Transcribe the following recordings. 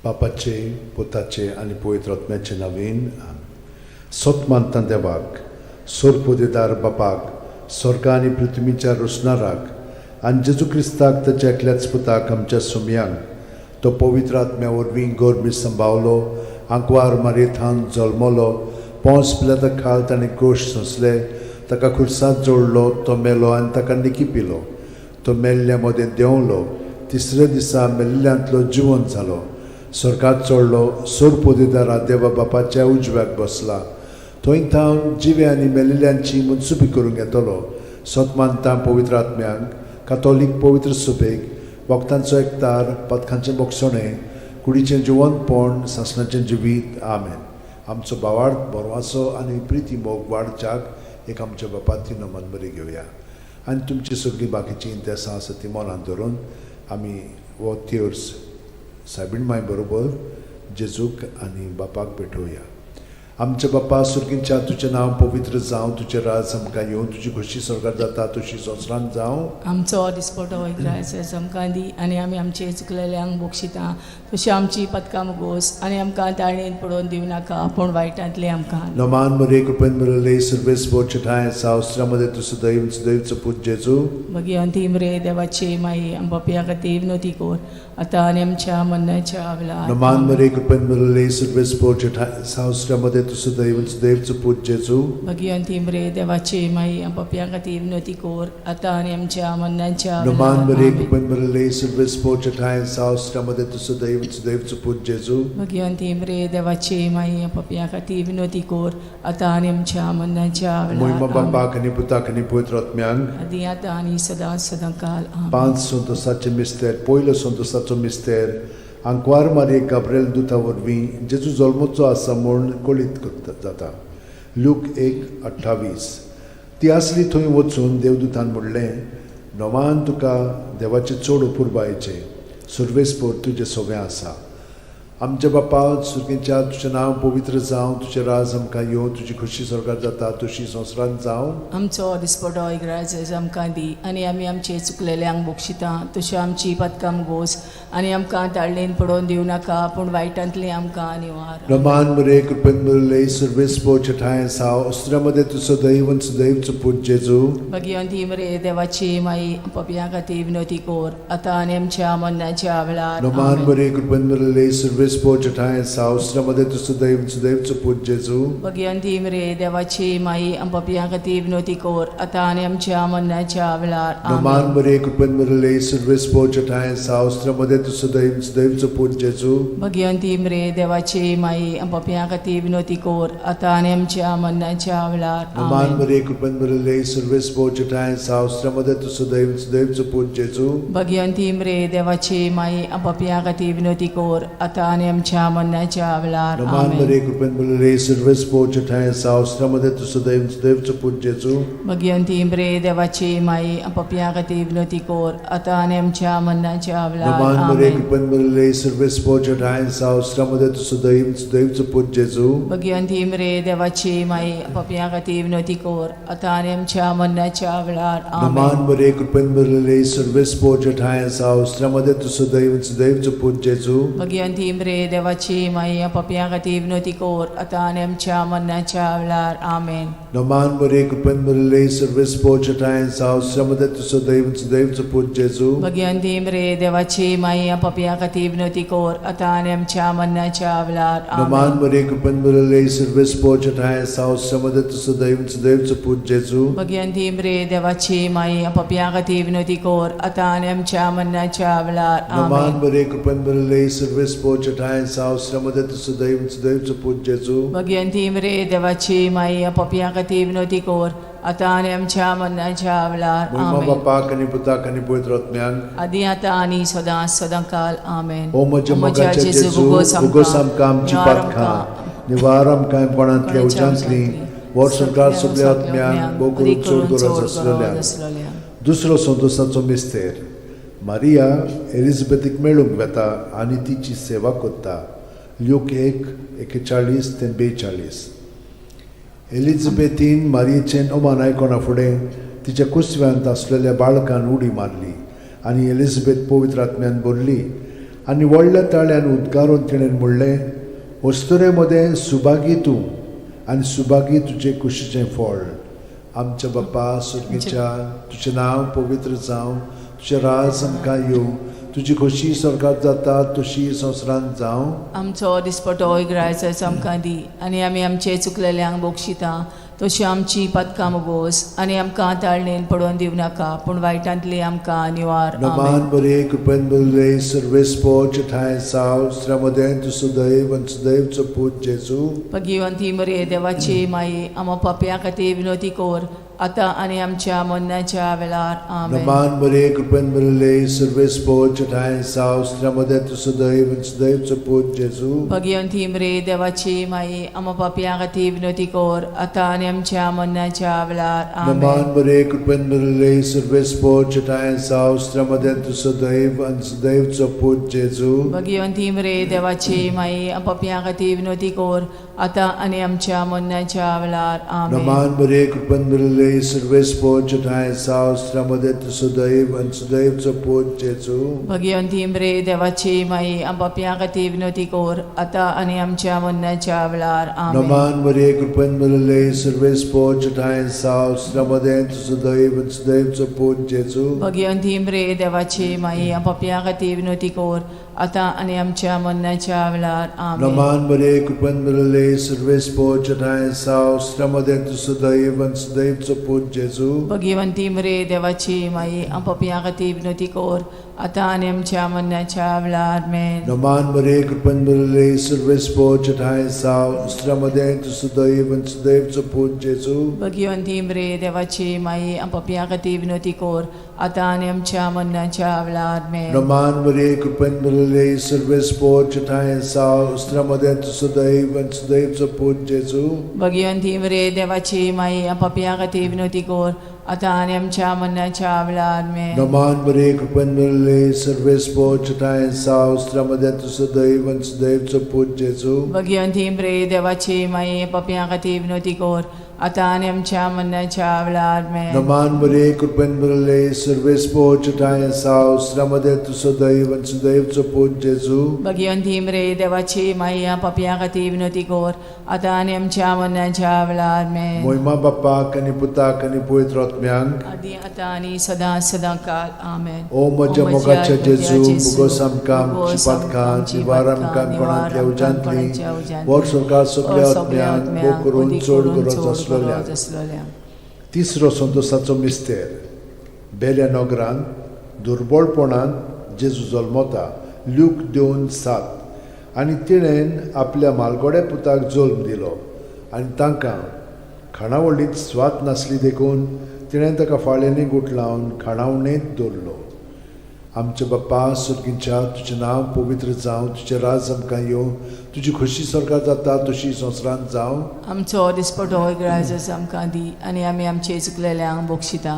बापाचे पुताचे आनी पवित्र आत्म्याचे नांवेन सोत मानता देवाक सोरपोदेदार बापाक स्वर्ग आनी पृथ्वीच्या रोसणाराक आनी जेजू क्रिस्ताक ताच्या एकल्याच पुताक आमच्या सुमयांक तो पवित्र आत्म्या वरवीं गोरबी संभावलो आंकवार मारयेंत जल्मलो पोंस पिलाता खाल ताणें गोश सोंसले ताका खुर्सांत जोडलो तो मेलो आनी ताका निकी पिलो तो मेल्ल्या मदें देंवलो तिसऱ्या दिसा मेल्ल्यांतलो जिवंत जालो स्वर्गात चडलो सोरपोदेदारा देवा बापाच्या उजव्याक बसला थंय थावन जिवे आनी मेलिल्ल्यांची मनसुबी करूंक येतलो सोत मानता पवित्र आत्म्यांक कातोलीक पवित्र सुबेक वखदांचो एकतार पथकांचें मोक्षणें कुडीचें जिवंतपण सासणाचें जिवीत आमेन. आमचो बावार्थ बरवासो आनी प्रिती मोग वाडच्याक एक आमच्या बापाची नमन बरी घेवया आनी तुमची सगळीं बाकीची इंतेसां आसा ती मनांत धरून आमी हो तिर्स सायबीण माय बरोबर जेजूक आनी बापाक भेटोवया. आमचे बापा सुर्गींच्या तुजें नांव पवित्र जावं तुजें राज आमकां येवं तुजी खोशी स्वर्गांत जाता तशी संवसारांत जावं. आमचो दिसपटो वैद्रायस आमकां दी आनी आमी आमचे चुकलेल्यांक बक्षिता तशी आमची पदकां मुगोस आनी आमकां ताळणेन पडोवन दिवं नाका पूण वायटांतले आमकां. नमान मरे कृपेन मरले सर्वेस बोचे ठाय सावस्त्रामध्ये तुझं दैवचं पूज जेजू मगी अंती मरे देवाचे माई आंबापिया खातीर विनोती कोर आतां आनी आमच्या मरणाच्या वेळार. नमान मरे कृपेन मरले सर्वेस बोचे ठाय सावस्त्रामध्ये तुझं दैवचं पूज जेजू मगी अंती मरे देवाचे माई आंबापिया खातीर विनोती कोर आतां आनी आमच्या मरणाच्या वेळार. नमान मरे कृपेन मरले सर्वेस बोचे ठाय सावस्त्रामध्ये तुझं दैवचं पूज जेजू मगी अंती मरे देवाचे माई आंबापिया खातीर विनोती कोर आतां आनी आमच्या मरणाच्या मोहिमा वेळार. बापाक आनी पुताक आनी पवित्र आत्म्यांक आदी आतां आनी सदां सदांकाल आमेन. 5 संतोसाचे मिस्तेर पयलो संतोसाचो मिस्तेर आंकवार मारये गाब्रिएल दुता वरवीं जेजू जल्मोचो आसा म्हूण कळीत जाता. लूक 1:28. ती आसली थंय वचून देवदूतान म्हणलें नोमान तुका देवाचे चड उपुरबायेचें सर्वेस्पोर तुजें सगळें आसा. आमच्या बापा सुर्गींच्या तुजें नांव पवित्र जावं तुजें राज आमकां येवं तुजी खोशी स्वर्गांत जाता तशी संवसारांत जावं. आमचो दिसपटो इग्रायज आमकां दी आनी आमी आमचे चुकलेल्यांक बक्षिता तशें आमची पदकां मुगोस आनी आमकां ताळणेन पडोवन दिवं नाका पूण वायटांतली आमकां निवार. नमान मरे कृपेन मरले सर्वेस्पोर ठाय साव अस्त्रामध्ये तुझं दैवचं पूज जेजू भगवंती मरे देवाची माई पपिया खातीर विनोती कोर आतां आनी आमच्या मरणाच्या वेळार. नमान मरे कृपेन मरले सर्वेस्पोर ठाय साव अस्त्रामध्ये तुझं दैवचं पूज जेजू भगवंती मरे देवाची माई पपिया खातीर विनोती कोर आतां आनी आमच्या मरणाच्या वेळार. नमान मरे कृपेन मरले सर्वेस्पोर ठाय साव अस्त्रामध्ये तुझं दैवचं पूज जेजू भगवंती मरे देवाची माई पपिया खातीर विनोती कोर आतां आनी आमच्या मरणाच्या वेळार. नमान मरे कृपेन मरले सर्वेस्पोर ठाय साव अस्त्रामध्ये तुझं दैवचं पूज जेजू भगवंती मरे देवाची माई पपिया खातीर विनोती कोर आतां आनी आमच्या मरणाच्या वेळार. नमान मरे कृपेन मरले सर्वेस्पोर ठाय साव अस्त्रामध्ये तुझं दैवचं पूज जेजू भगवंती मरे देवाची माई पपिया खातीर विनोती कोर आतां आनी आमच्या मरणाच्या वेळार. नमान मरे कृपेन मरले सर्वेस्पोर ठाय साव अस्त्रामध्ये तुझं दैवचं पूज जेजू भगवंती मरे देवाची माई पपिया खातीर विनोती कोर आतां आनी आमच्या मरणाच्या वेळार. नमान मरे कृपेन मरले सर्वेस्पोर ठाय साव अस्त्रामध्ये तुझं दैवचं पूज जेजू भगवंती मरे देवाची माई पपिया खातीर विनोती कोर आतां आनी आमच्या मरणाच्या वेळार. आमेन. नमान मरे कृपेन मरले सर्वेस्पोर ठाय साव अस्त्रामध्ये तुझं दैवचं पूज जेजू भगवंती मरे देवाची माई पपिया खातीर विनोती कोर आतां आनी आमच्या मरणाच्या वेळार. नमान मरे कृपेन मरले सर्वेस्पोर ठाय साव अस्त्रामध्ये तुझं दैवचं पूज जेजू भगवंती मरे देवाची माई पपिया खातीर विनोती कोर आतां आनी आमच्या मरणाच्या वेळार. नमान मरे कृपेन मरले सर्वेस्पोर ठाय साव अस्त्रामध्ये तुझं दैवचं पूज जेजू भगवंती मरे देवाची माई पपिया खातीर विनोती कोर आतां आनी आमच्या मरणाच्या वेळार. मोहिमा बापाक आनी पुताक आनी पवित्र आत्म्यांक आदी आतां आनी सदां सदांकाल. आमेन. ओ म्हज्या मोगाचे जेजू उगोस आमकां आमची पातखां निवार आमकां कोणांतल्या उज्यांतली वर सरकार सगळ्या आत्म्यांक बोगून चड गरज आसलेल्या. दुसरो संतोसाचो मिस्तेर मारिया एलिझाबेथीक मेळूंक वेता आनी तिची सेवा करता. लूक 1:41-42. एलिझाबेथीन मारियेचें ओमान आयकोना फुडें तिच्या कुसव्यांत आसलेल्या बाळकान उडी मारली आनी एलिझाबेथ पवित्र आत्म्यान बोरली आनी व्हडल्या ताळ्यान उद्गारून तिणें म्हणलें, वस्तुरे मदें सुभागी तूं आनी सुभागी तुजें कुशीचें फळ. आमच्या बाप्पा सुर्गीच्या, तुजें नांव पवित्र जावं, तुजें राज आमकां येवं, तुजी खोशी स्वर्गांत जाता तशी संवसारांत जावं. आमचो दिसपटो इग्रायचो आमकां दी, आनी आमी आमचे चुकलेल्यांक बोगशिता तशी आमची पदकां मोगोस, आनी आमकां ताळणेन पडोवन दिवं नाका, पूण वायटांतली आमकां निवार. नमान बरे कृपेन भरले सर्वेस्पो ठाय साव श्रमदेन तू सुदैव आनी सुदैवचो पूत जेजू. भगिवंती मरे देवाची माये, आमो पापयां खातीर विनोदी कोर, आतां आनी आमच्या मरणाच्या वेळार. आमेन. नमान बरे कृपेन भरले सर्वेस्पो ठाय साव श्रमदेन तू सुदैव आनी सुदैवचो पूत जेजू. भगिवंती मरे देवाची माये, आमो पापयां खातीर विनोदी कोर, आतां आनी आमच्या मरणाच्या वेळार. आमेन. नमान बरे कृपेन भरले सर्वेस्पो ठाय साव श्रमदेन तू सुदैव आनी सुदैवचो पूत जेजू. भगिवंती मरे देवाची माये, आमो पापयां खातीर विनोदी कोर, आतां आनी आमच्या मरणाच्या वेळार. आमेन. नमान बरे कृपेन भरले सर्वेस्पो ठाय साव श्रमदेन तू सुदैव आनी सुदैवचो पूत जेजू. भगिवंती मरे देवाची माये, आमो पापयां खातीर विनोदी कोर, आतां आनी आमच्या मरणाच्या वेळार. आमेन. नमान बरे कृपेन भरले सर्वेस्पो ठाय साव श्रमदेन तू सुदैव आनी सुदैवचो पूत जेजू. भगिवंती मरे देवाची माये, आमो पापयां खातीर विनोदी कोर, आतां आनी आमच्या मरणाच्या वेळार. आमेन. नमान बरे कृपेन भरले सर्वेस्पो ठाय साव श्रमदेन तू सुदैव आनी सुदैवचो पूत जेजू. भगिवंती मरे देवाची माये, आमो पापयां खातीर विनोदी कोर, आतां आनी आमच्या मरणाच्या वेळार. आमेन. नमान बरे कृपेन भरले सर्वेस्पो ठाय साव श्रमदेन तू सुदैव आनी सुदैवचो पूत जेजू. भगिवंती मरे देवाची माये, आमो पापयां खातीर विनोदी कोर, आतां आनी आमच्या मरणाच्या वेळार. आमेन. नमान बरे कृपेन भरले सर्वेस्पो ठाय साव श्रमदेन तू सुदैव आनी सुदैवचो पूत जेजू. भगिवंती मरे देवाची माये, आमो पापयां खातीर विनोदी कोर, आतां आनी आमच्या मरणाच्या वेळार. आमेन. नमान बरे कृपेन भरले सर्वेस्पो ठाय साव श्रमदेन तू सुदैव आनी सुदैवचो पूत जेजू. भगिवंती मरे देवाची माये, पापयां खातीर विनोदी कोर, आतां आनी आमच्या मरणाच्या वेळार. आमेन. नमान बरे कृपेन भरले सर्वेस्पो ठाय साव श्रमदेन तू सुदैव आनी सुदैवचो पूत जेजू. भगिवंती मरे देवाची माये, पापयां खातीर विनोदी कोर, आतां आनी आमच्या मरणाच्या वेळार. आमेन. मोहिमा बाप्पाक आनी पुताक आनी पवित्र आत्म्यांक. आदी आतां आनी सदां सदांकाळ. आमेन. ओ म्हज्या मोगाच्या जेजू, मुगोस आमकां आमची पातकां, निवार आमकां कोणांतल्या उजांतली, वर स्वर्गांत सगळ्या आत्म्यांक भोव करून चड गरज आसलेल्या. तिसरो संतोसाचो मिस्तेर. बेल्या नगरांत दुर्बळपणान जेजू जल्मता. ल्यूक 2:7. आनी तिणेन आपल्या मालगोड्या पुताक जल्म दिलो, आनी तांकां खाणावळींत स्वात नासली देखून तिणें ताका फाळ्यांनी गुट लावन खाणावणेंत दवरलो. आमचे बाप्पा सुर्गीच्या, तुजें नांव पवित्र जावं, तुजें राज आमकां येवं, तुजी खोशी स्वर्गांत जाता तशी संवसारांत जावं. आमचो दिसपटो इग्रायज आमकां दी, आनी आमी आमचे चुकलेल्यांक बोगशिता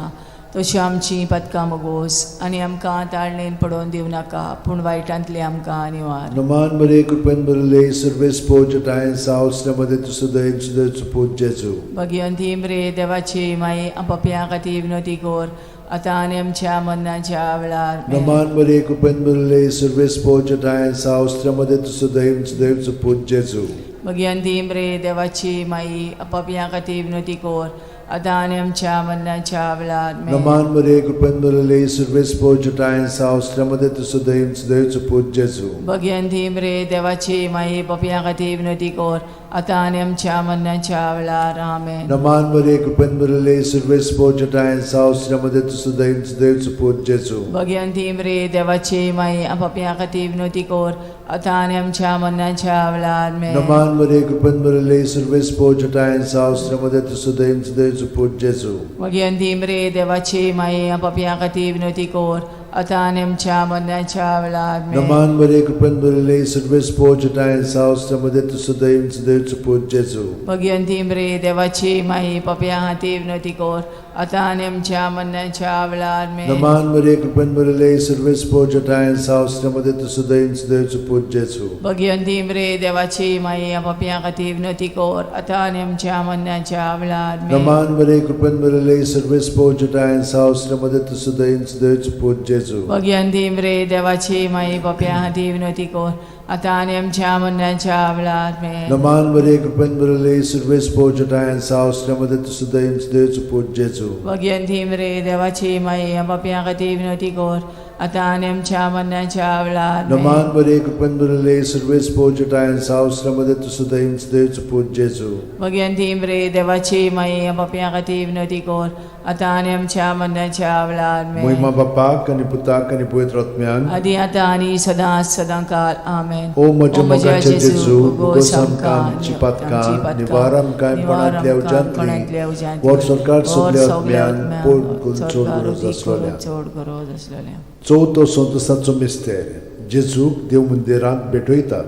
तशी आमची पदकां मोगोस, आनी आमकां ताळणेन पडोवन दिवं नाका, पूण वायटांतली आमकां निवार. नमान बरे कृपेन भरले सर्वेस्पो ठाय साव श्रमदेन तू सुदैव सुदैवचो पूत जेजू. भगिवंती मरे देवाची माये, आमो पापयां खातीर विनोदी कोर, आतां आनी आमच्या मरणाच्या वेळार. आमेन. नमान बरे कृपेन भरले सर्वेस्पो ठाय साव श्रमदेन तू सुदैव सुदैवचो पूत जेजू. भगिवंती मरे देवाची माये, आमो पापयां खातीर विनोदी कोर, आतां आनी आमच्या मरणाच्या वेळार. आमेन. नमान बरे कृपेन भरले सर्वेस्पो ठाय साव श्रमदेन तू सुदैव सुदैवचो पूत जेजू. भगिवंती मरे देवाची माये, पापयां खातीर विनोदी कोर, आतां आनी आमच्या मरणाच्या वेळार. आमेन. नमान बरे कृपेन भरले सर्वेस्पो ठाय साव श्रमदेन तू सुदैव सुदैवचो पूत जेजू. भगिवंती मरे देवाची माये, आमो पापयां खातीर विनोदी कोर, आतां आनी आमच्या मरणाच्या वेळार. आमेन. नमान बरे कृपेन भरले सर्वेस्पो ठाय साव श्रमदेन तू सुदैव सुदैवचो पूत जेजू. भगिवंती मरे देवाची माये, आमो पापयां खातीर विनोदी कोर, आतां आनी आमच्या मरणाच्या वेळार. आमेन. नमान बरे कृपेन भरले सर्वेस्पो ठाय साव श्रमदेन तू सुदैव सुदैवचो पूत जेजू. भगिवंती मरे देवाची माये, पापयां खातीर विनोदी कोर, आता आणि आमच्या मरणाच्या वेळा आमेन. नमान मरे कृपन मरले सर्व स्पोजटाय सावस्त्रमध्ये तुसुदैन सुदैवचो पूज जेजू. भगवंती मरे देवाची माई आपापल्या खातीर विनंती कर आता आणि आमच्या मरणाच्या वेळा आमेन. नमान मरे कृपन मरले सर्व स्पोजटाय सावस्त्रमध्ये तुसुदैन सुदैवचो पूज जेजू. भगवंती मरे देवाची माई आपापल्या खातीर विनंती कर आता आणि आमच्या मरणाच्या वेळा आमेन. नमान मरे कृपन मरले सर्व स्पोजटाय सावस्त्रमध्ये तुसुदैन सुदैवचो पूज जेजू. भगवंती मरे देवाची माई आपापल्या खातीर विनंती कर आता आणि आमच्या मरणाच्या वेळा आमेन. नमान मरे कृपन मरले सर्व स्पोजटाय सावस्त्रमध्ये तुसुदैन सुदैवचो पूज जेजू. भगवंती मरे देवाची माई आपापल्या खातीर विनंती कर आता आणि आमच्या मरणाच्या वेळा आमेन. महिमा बापाक आनी पुताक आनी पवित्र आत्म्यांक आदी आता आणि सदांकाळ आमेन. ओ म्हज्या मोगाचे जेजू उगोस आमकां आमची पातकां निवार आमकां कोणांतल्या उज्यांतली वर सरकार सगल्या आत्म्यांक पोट करून चोड गरज आसलोल्या. चोड गरज आसलोल्या. चवथो संतसाचो मिस्तेर जेजूक देव मंदिरांत भेटयतात.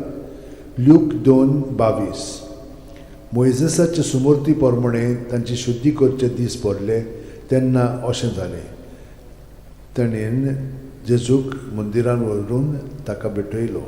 ल्यूक 2:22. मोइजेसाचे सुमूर्ती प्रमाणे तांची शुद्धी करचे दीस पडले तेन्ना अशें जालें. ताणेन जेजूक मंदिरांत व्हरून ताका भेटयलो.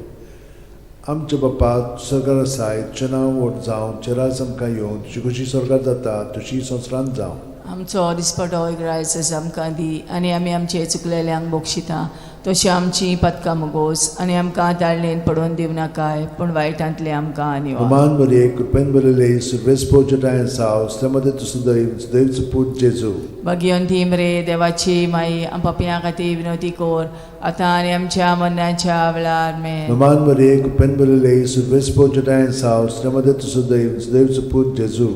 आमचे बापा स्वर्गार आसाय तुजें नांव व्हड जावं चेरास आमकां येवं तुजी कशी स्वर्गार जाता तशी संवसारांत जावं. आमचो दिसपटो रायस आमकां दी आनी आमी आमचे चुकलेल्यांक बक्षिता तशी आमची पदकां मोगोस आनी आमकां दाळणेन पडोवन दिवं नाकाय पूण वायटांतले आमकां निवार. नमान मरे कृपेन बरले सर्वेस पोजटाय साव स्त्रमध्ये सुदैवचो पूज जेजू. भगवंती मरे देवाची माई आपापल्या खातीर विनंती कर आता आनी आमच्या मरणाच्या वेळा आमेन. नमान मरे कृपेन बरले सर्वेस पोजटाय साव स्त्रमध्ये सुदैवचो पूज जेजू.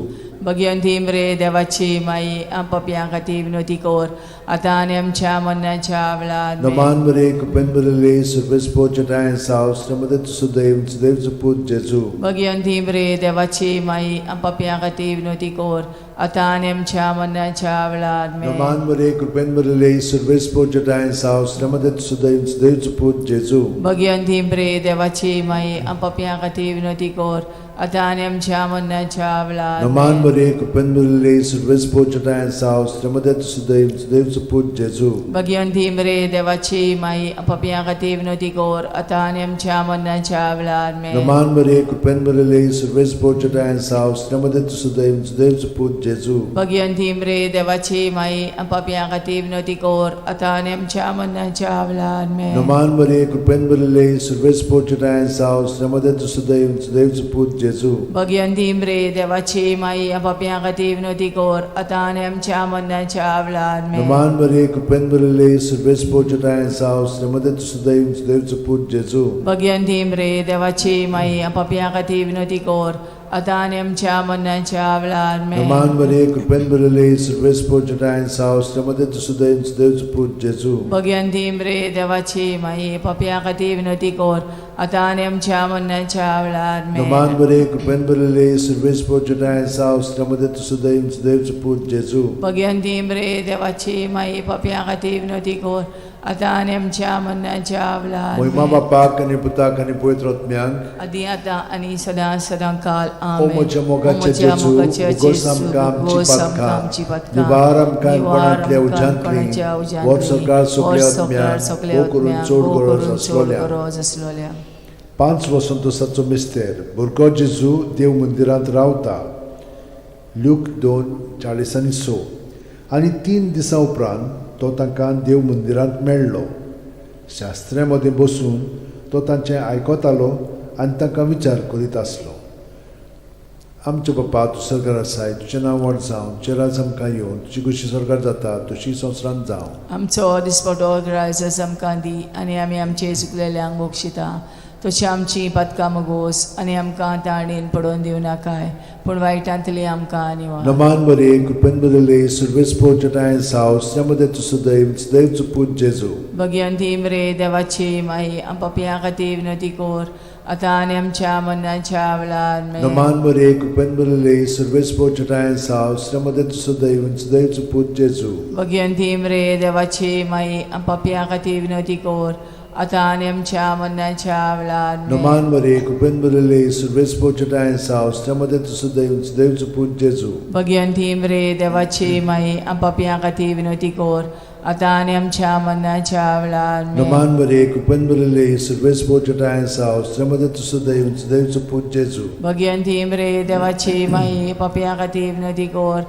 भगवंती मरे देवाची माई आपापल्या खातीर विनंती कर आता आनी आमच्या मरणाच्या वेळा आमेन. नमान मरे कृपेन बरले सर्वेस पोजटाय साव स्त्रमध्ये सुदैवचो पूज जेजू. भगवंती मरे देवाची माई आपापल्या खातीर विनंती कर आता आनी आमच्या मरणाच्या वेळा आमेन. नमान मरे कृपेन बरले सर्वेस पोजटाय साव स्त्रमध्ये सुदैवचो पूज जेजू. भगवंती मरे देवाची माई आपापल्या खातीर विनंती कर आता आनी आमच्या मरणाच्या वेळा आमेन. नमान मरे कृपेन बरले सर्वेस पोजटाय साव स्त्रमध्ये सुदैवचो पूज जेजू. भगवंती मरे देवाची माई आपापल्या खातीर विनंती कर आता आनी आमच्या मरणाच्या वेळा आमेन. नमान मरे कृपेन बरले सर्वेस पोजटाय साव स्त्रमध्ये सुदैवचो पूज जेजू. भगवंती मरे देवाची माई आपापल्या खातीर विनंती कर आता आनी आमच्या मरणाच्या वेळा आमेन. नमान मरे कृपेन बरले सर्वेस पोजटाय साव स्त्रमध्ये सुदैवचो पूज जेजू. भगवंती मरे देवाची माई आपापल्या खातीर विनंती कर आता आनी आमच्या मरणाच्या वेळा आमेन. नमान मरे कृपेन बरले सर्वेस पोजटाय साव स्त्रमध्ये सुदैवचो पूज जेजू. भगवंती मरे देवाची माई आपापल्या खातीर विनंती कर आता आनी आमच्या मरणाच्या वेळा आमेन. नमान मरे कृपेन बरले सर्वेस पोजटाय साव स्त्रमध्ये सुदैवचो पूज जेजू. भगवंती मरे देवाची माई आपापल्या खातीर विनंती कर आता आनी आमच्या मरणाच्या वेळा आमेन. नमान मरे कृपेन बरले सर्वेस पोजटाय साव स्त्रमध्ये सुदैवचो पूज जेजू. भगवंती मरे देवाची माई आपापल्या खातीर विनंती कर आता आनी आमच्या मरणाच्या वेळा महिमा आमेन. बापाक आनी पुताक आनी पवित्र आत्म्यांक आदी आता आनी सदांकाळ ओ आमेन. म्हज्या मोगाचे जेजू उगोस आमकां आमची पातकां निवार आमकां कोणांतल्या उज्यांतली वर सरकार सगल्या आत्म्यांक करून चोड गरज आसलोल्या. 5 वसंतोसाचो मिस्तेर भुरगो जेजू देव मंदिरांत रावता. ल्यूक 2:40-6. आनी 3 दिसां उपरांत तो तांकां देव मंदिरांत मेळ्ळो. शास्त्र्यां मदें बसून तो तांचें आयकतालो आनी तांकां विचार करीत आसलो. आमचे बापा तूं स्वर्गार आसाय तुजें नांव व्हड जावं तुजें राज आमकां येवं तुजी कशी स्वर्गार जाता तशी संवसारांत जावं. आमचो दिसपटो रायस आमकां दी आनी आमी आमचे चुकलेल्यांक बक्षिता तशी आमची पदकां मोगोस आनी आमकां ताळणेन पडोवन दिवं नाकाय पूण वायटांतली आमकां निवार. नमान मरे कृपेन बरले सर्वेस पोजटाय साव स्त्रमध्ये सुदैवचो पूज जेजू. भगवंती मरे देवाची माई आपापल्या खातीर विनंती कर आता आनी आमच्या मरणाच्या वेळा आमेन. नमान मरे कृपेन बरले सर्वेस पोजटाय साव स्त्रमध्ये सुदैवचो पूज जेजू. भगवंती मरे देवाची माई आपापल्या खातीर विनंती कर आता आणि आमच्या मरणाच्या वेळार Noman Maria, Cupen Bulele, Surves Pochata and South, Stramadet Sudeus, Deus Put Jesu. Bhagwanti मरे देवाची माई आपापिया खाती विनोती कोर आता आणि आमच्या मरणाच्या वेळार Noman Maria, Cupen Bulele, Surves Pochata and South, Stramadet Sudeus, Deus Put Jesu. Bhagwanti मरे देवाची माई आपापिया खाती विनोती कोर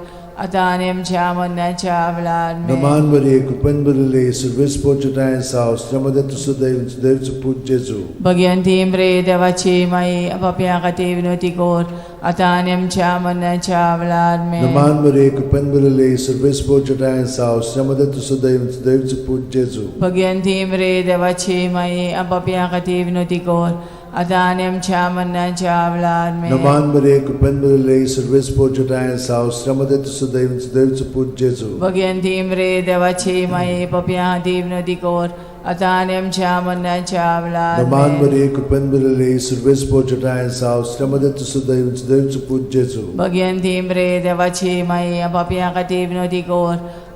आता आणि आमच्या मरणाच्या वेळार Noman Maria, Cupen Bulele, Surves Pochata and South, Stramadet Sudeus, Deus Put Jesu. Bhagwanti मरे देवाची माई आपापिया खाती विनोती कोर आता आणि आमच्या मरणाच्या वेळार Noman Maria, Cupen Bulele, Surves Pochata and South, Stramadet Sudeus, Deus Put Jesu. Bhagwanti मरे देवाची माई आपापिया खाती विनोती कोर आता आणि आमच्या मरणाच्या वेळार Noman Maria, Cupen Bulele, Surves Pochata and South, Stramadet Sudeus, Deus Put Jesu. Bhagwanti मरे देवाची माई आपापिया खाती विनोती कोर आता आणि आमच्या मरणाच्या वेळार Noman Maria, Cupen Bulele, Surves Pochata and South, Stramadet Sudeus, Deus Put Jesu. Bhagwanti मरे देवाची माई आपापिया खाती विनोती कोर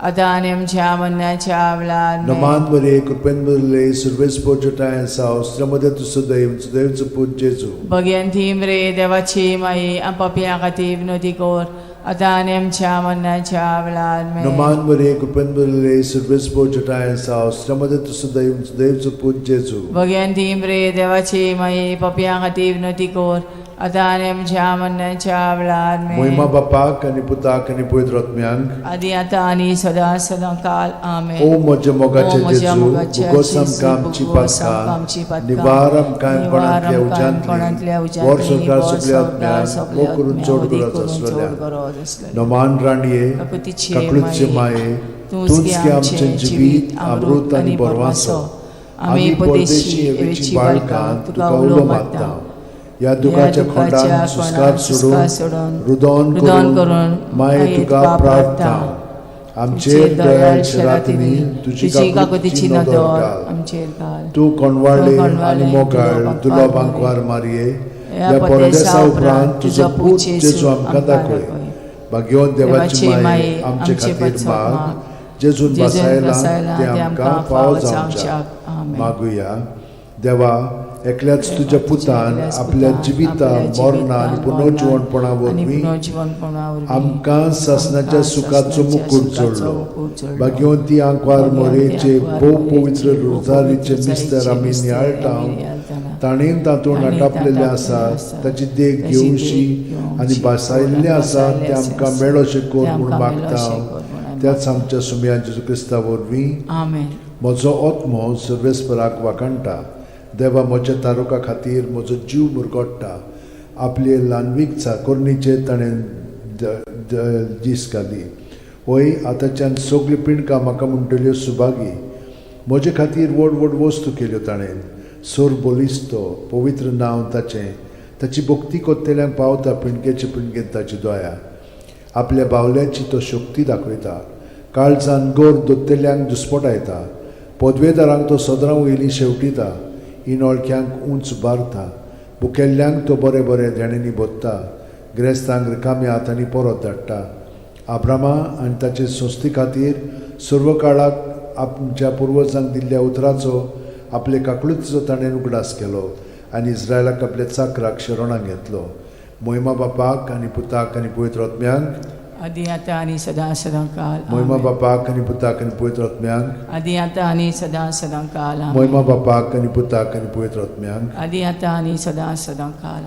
आता आणि आमच्या मरणाच्या वेळार Noman Maria, Cupen Bulele, Surves Pochata and South, Stramadet Sudeus, Deus Put Jesu. Bhagwanti मरे देवाची माई आपापिया खाती विनोती कोर आता आणि आमच्या मरणाच्या वेळार Noman Maria, Cupen Bulele, Surves Pochata and South, Stramadet Sudeus, Deus Put Jesu. Bhagwanti मरे देवाची माई आपापिया खाती विनोती कोर आता आणि आमच्या मरणाच्या वेळार Moima Bapak आणि Putak आणि Pavitr Atmyank. आदी आता आणि सदा सदा काल आमेन. O moja mogache O moja Jesu, mogache bugosam Jesu, kamci bugosam patka, kamci patka, nivaram kaim nivaram panatlia kaim ujantli, panatlia ujantli, vor sorkar vor suglia sorkar atmyan, suglia o kurun atmyan, chod odi gurat kurun aswalya. chod gurat aswalya. Noman raniye, Kakutiche kaklutche maye, maye, तुझके आमचे जीवित, अमृत आणि परवासो. आम्ही परदेशी एवेची बाळकां तुका उलो मागता. या दुखाच्या खोंडान सुस्कार सोडून रुदोन करून माये तुका प्रार्थना. आमचेर दयाळ शरातीनी तुझी काकुतीची नदर घाल. आमचेर घाल. तू कोणवाळे आणि मोगाळ तुला बांकवार मारये. या परदेसा उपरांत तुझो पूत जेजू आमकां दाखय. भाग्यवान देवाची माये आमचे खातीर माग. जेजून बसायला ते आमकां फावो जावच्या. मागुया देवा एकल्याच तुझ्या पुतान आपल्या जिविता मरणा आणि पुनर्जीवनपणा वरवीं आमकां सासणाच्या सुखाचो मुकुट जोडलो. भाग्यवंती आंकवार मोरेचे भोव पवित्र रोजारीचे मिस्तर आमी नियाळटाव. ताणें तातूंत आटापलेले आसा ताची देख घेवशी आनी बसायल्ले आसा ते आमकां मेळोशे कोर म्हूण मागता. त्याच आमच्या सुमया जेजू क्रिस्ता वरवीं आमेन. म्हजो आत्मो सर्वेस्पराक वाकणटा. देवा म्हज्या तारुका खातीर म्हजो जीव मुरगोडटा. आपले ल्हानवीक चाकोरणीचे ताणें दीस घाली. होय आतांच्यान सगळी पिणकां म्हाका म्हणटल्यो सुभागी. म्हजे खातीर व्हड व्हड वस्तू केल्यो ताणें. सोर बोलिस्तो पवित्र नांव ताचें. ताची भक्ती कोत्तेल्यांक पावता पिणकेचे पिणकेन ताची दया. आपल्या बावल्याची तो शक्ती दाखयता. काळजान गोर दोत्तेल्यांक दुस्पटायता. पदवेदारांक तो सदरां वयली शेवटिता. इनोळख्यांक उंच बारता. बुकेल्ल्यांक तो बरे बरे देणेनी बोत्ता. गिरेस्तांक रिकाम्या हातांनी परत धाडटा. आब्रामा आनी ताचे संस्थे खातीर सर्व काळाक आमच्या पुर्वजांक दिल्ल्या उतराचो आपले काकळुतीचो ताणें उगडास केलो आनी इस्रायलाक आपल्या चाकराक शरणांत घेतलो. मोहिमा बापाक आनी पुताक आनी पवित्र आत्म्यांक. आदी आता आणि सदा सदा काल. मोहिमा बापाक आनी पुताक आनी पवित्र आत्म्यांक. आदी आता आणि सदा सदा काल. मोहिमा बापाक आनी पुताक आनी पवित्र आत्म्यांक. आदी आता आणि सदा सदा काल.